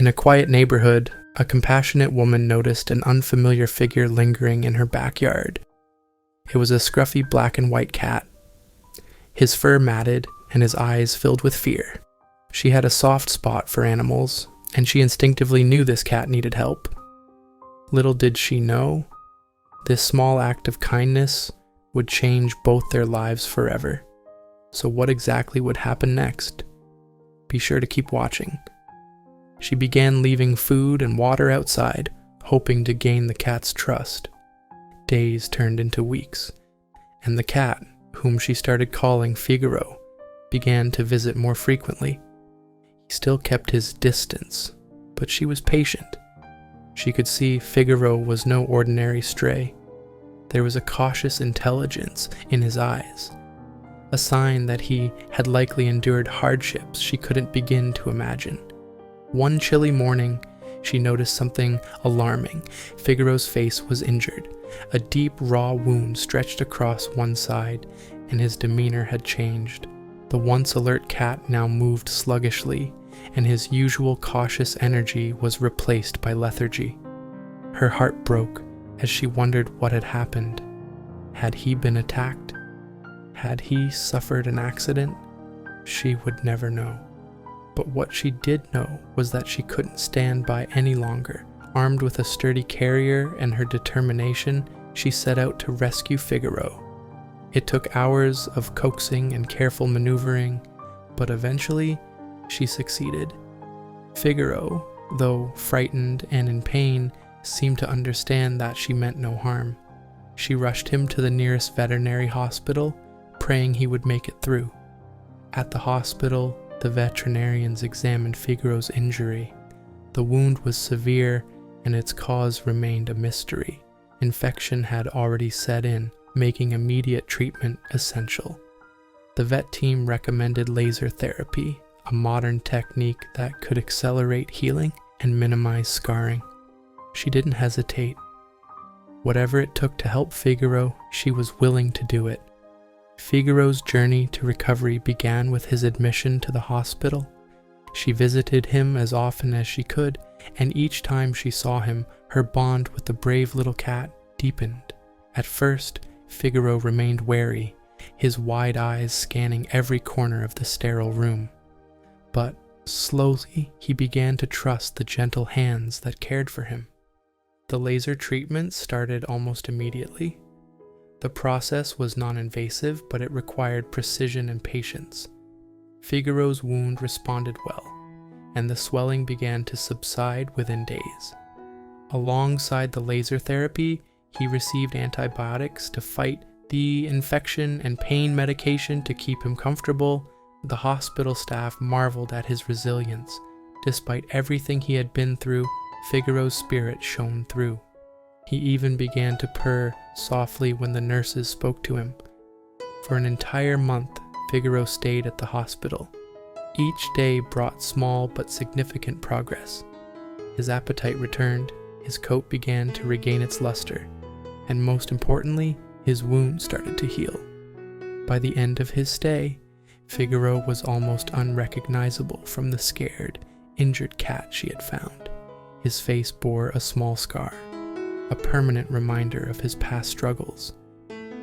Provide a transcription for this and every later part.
In a quiet neighborhood, a compassionate woman noticed an unfamiliar figure lingering in her backyard. It was a scruffy black and white cat, his fur matted and his eyes filled with fear. She had a soft spot for animals, and she instinctively knew this cat needed help. Little did she know, this small act of kindness would change both their lives forever. So what exactly would happen next? Be sure to keep watching. She began leaving food and water outside, hoping to gain the cat's trust. Days turned into weeks, and the cat, whom she started calling Figaro, began to visit more frequently. He still kept his distance, but she was patient. She could see Figaro was no ordinary stray. There was a cautious intelligence in his eyes, a sign that he had likely endured hardships she couldn't begin to imagine. One chilly morning, she noticed something alarming. Figaro's face was injured. A deep, raw wound stretched across one side, and his demeanor had changed. The once alert cat now moved sluggishly, and his usual cautious energy was replaced by lethargy. Her heart broke as she wondered what had happened. Had he been attacked? Had he suffered an accident? She would never know. But what she did know was that she couldn't stand by any longer. Armed with a sturdy carrier and her determination, she set out to rescue Figaro. It took hours of coaxing and careful maneuvering, but eventually she succeeded. Figaro, though frightened and in pain, seemed to understand that she meant no harm. She rushed him to the nearest veterinary hospital, praying he would make it through. At the hospital, the veterinarians examined Figaro's injury. The wound was severe, and its cause remained a mystery. Infection had already set in, making immediate treatment essential. The vet team recommended laser therapy, a modern technique that could accelerate healing and minimize scarring. She didn't hesitate. Whatever it took to help Figaro, she was willing to do it. Figaro's journey to recovery began with his admission to the hospital. She visited him as often as she could, and each time she saw him, her bond with the brave little cat deepened. At first, Figaro remained wary, his wide eyes scanning every corner of the sterile room. But slowly, he began to trust the gentle hands that cared for him. The laser treatment started almost immediately. The process was non-invasive, but it required precision and patience. Figaro's wound responded well, and the swelling began to subside within days. Alongside the laser therapy, he received antibiotics to fight the infection and pain medication to keep him comfortable. The hospital staff marveled at his resilience. Despite everything he had been through, Figaro's spirit shone through. He even began to purr softly when the nurses spoke to him. For an entire month, Figaro stayed at the hospital. Each day brought small but significant progress. His appetite returned, his coat began to regain its luster, and most importantly, his wound started to heal. By the end of his stay, Figaro was almost unrecognizable from the scared, injured cat she had found. His face bore a small scar, a permanent reminder of his past struggles,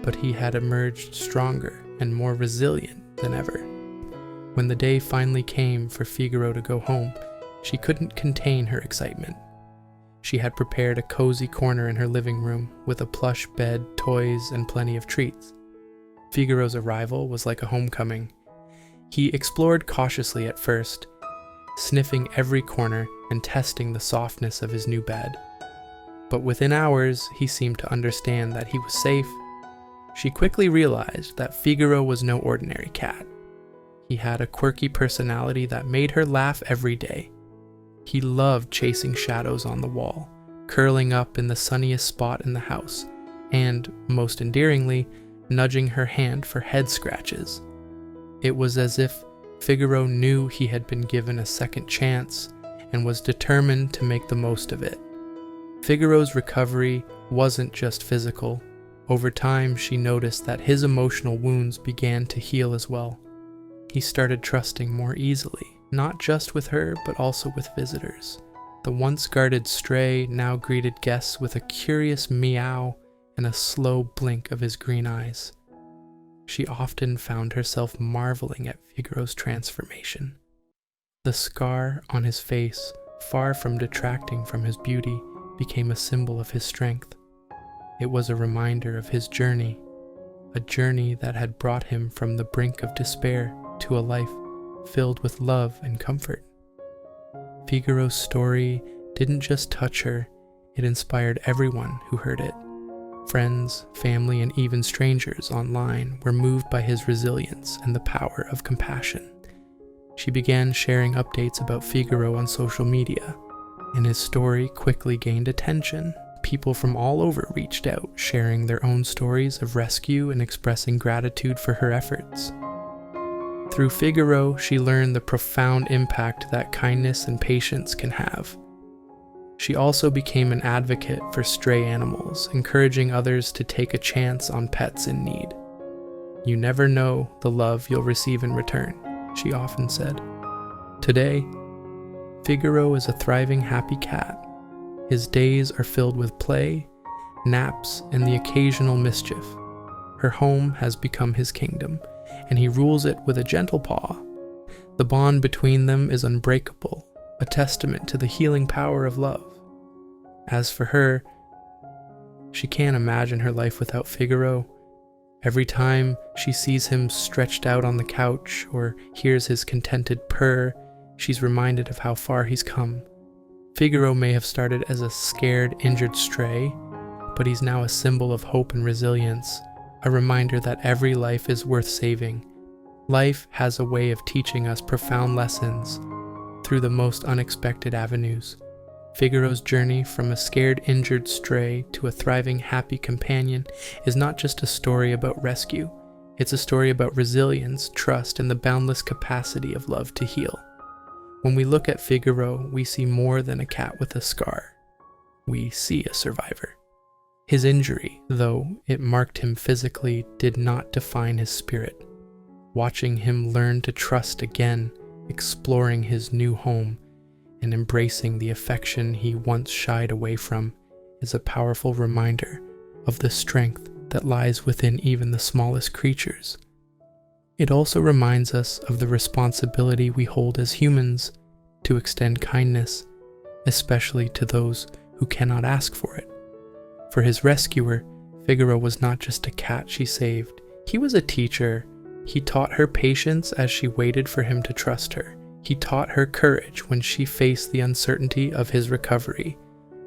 but he had emerged stronger and more resilient than ever. When the day finally came for Figaro to go home, she couldn't contain her excitement. She had prepared a cozy corner in her living room with a plush bed, toys, and plenty of treats. Figaro's arrival was like a homecoming. He explored cautiously at first, sniffing every corner and testing the softness of his new bed. But within hours, he seemed to understand that he was safe. She quickly realized that Figaro was no ordinary cat. He had a quirky personality that made her laugh every day. He loved chasing shadows on the wall, curling up in the sunniest spot in the house, and, most endearingly, nudging her hand for head scratches. It was as if Figaro knew he had been given a second chance and was determined to make the most of it. Figaro's recovery wasn't just physical. Over time, she noticed that his emotional wounds began to heal as well. He started trusting more easily, not just with her, but also with visitors. The once guarded stray now greeted guests with a curious meow and a slow blink of his green eyes. She often found herself marveling at Figaro's transformation. The scar on his face, far from detracting from his beauty, became a symbol of his strength. It was a reminder of his journey, a journey that had brought him from the brink of despair to a life filled with love and comfort. Figaro's story didn't just touch her, it inspired everyone who heard it. Friends, family, and even strangers online were moved by his resilience and the power of compassion. She began sharing updates about Figaro on social media, and his story quickly gained attention. People from all over reached out, sharing their own stories of rescue and expressing gratitude for her efforts. Through Figaro, she learned the profound impact that kindness and patience can have. She also became an advocate for stray animals, encouraging others to take a chance on pets in need. "You never know the love you'll receive in return," she often said. Today, Figaro is a thriving, happy cat. His days are filled with play, naps, and the occasional mischief. Her home has become his kingdom, and he rules it with a gentle paw. The bond between them is unbreakable, a testament to the healing power of love. As for her, she can't imagine her life without Figaro. Every time she sees him stretched out on the couch or hears his contented purr, she's reminded of how far he's come. Figaro may have started as a scared, injured stray, but he's now a symbol of hope and resilience, a reminder that every life is worth saving. Life has a way of teaching us profound lessons through the most unexpected avenues. Figaro's journey from a scared, injured stray to a thriving, happy companion is not just a story about rescue. It's a story about resilience, trust, and the boundless capacity of love to heal. When we look at Figaro, we see more than a cat with a scar. We see a survivor. His injury, though it marked him physically, did not define his spirit. Watching him learn to trust again, exploring his new home, and embracing the affection he once shied away from is a powerful reminder of the strength that lies within even the smallest creatures. It also reminds us of the responsibility we hold as humans to extend kindness, especially to those who cannot ask for it. For his rescuer, Figaro was not just a cat she saved. He was a teacher. He taught her patience as she waited for him to trust her. He taught her courage when she faced the uncertainty of his recovery.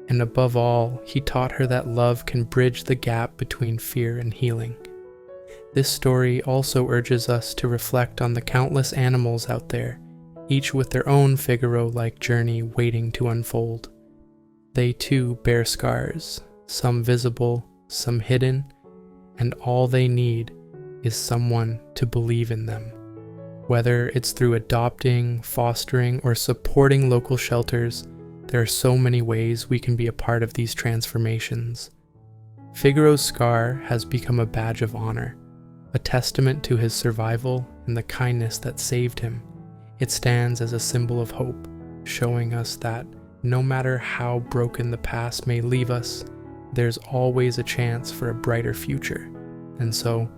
And above all, he taught her that love can bridge the gap between fear and healing. This story also urges us to reflect on the countless animals out there, each with their own Figaro-like journey waiting to unfold. They too bear scars, some visible, some hidden, and all they need is someone to believe in them. Whether it's through adopting, fostering, or supporting local shelters, there are so many ways we can be a part of these transformations. Figaro's scar has become a badge of honor, a testament to his survival and the kindness that saved him. It stands as a symbol of hope, showing us that no matter how broken the past may leave us, there's always a chance for a brighter future. And so,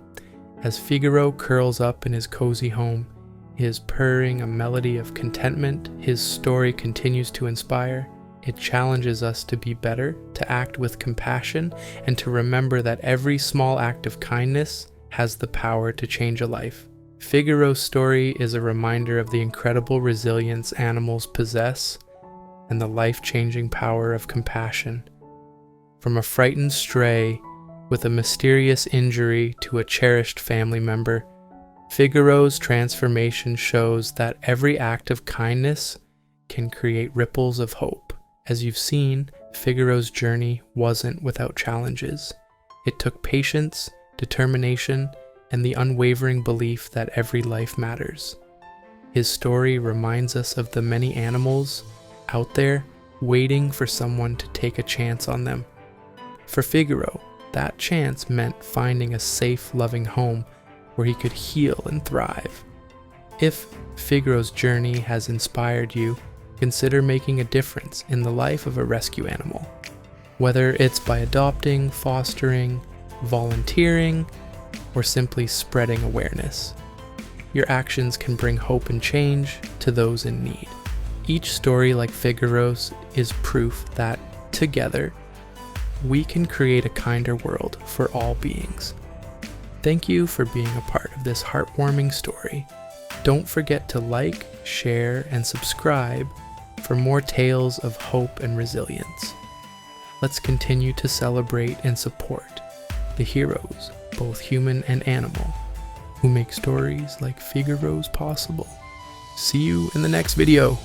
as Figaro curls up in his cozy home, his purring a melody of contentment, his story continues to inspire. It challenges us to be better, to act with compassion, and to remember that every small act of kindness has the power to change a life. Figaro's story is a reminder of the incredible resilience animals possess and the life-changing power of compassion. From a frightened stray with a mysterious injury to a cherished family member, Figaro's transformation shows that every act of kindness can create ripples of hope. As you've seen, Figaro's journey wasn't without challenges. It took patience, determination, and the unwavering belief that every life matters. His story reminds us of the many animals out there waiting for someone to take a chance on them. For Figaro, that chance meant finding a safe, loving home where he could heal and thrive. If Figaro's journey has inspired you, consider making a difference in the life of a rescue animal. Whether it's by adopting, fostering, volunteering, or simply spreading awareness, your actions can bring hope and change to those in need. Each story like Figaro's is proof that, together, we can create a kinder world for all beings. Thank you for being a part of this heartwarming story. Don't forget to like, share, and subscribe for more tales of hope and resilience. Let's continue to celebrate and support the heroes, both human and animal, who make stories like Figaro's possible. See you in the next video.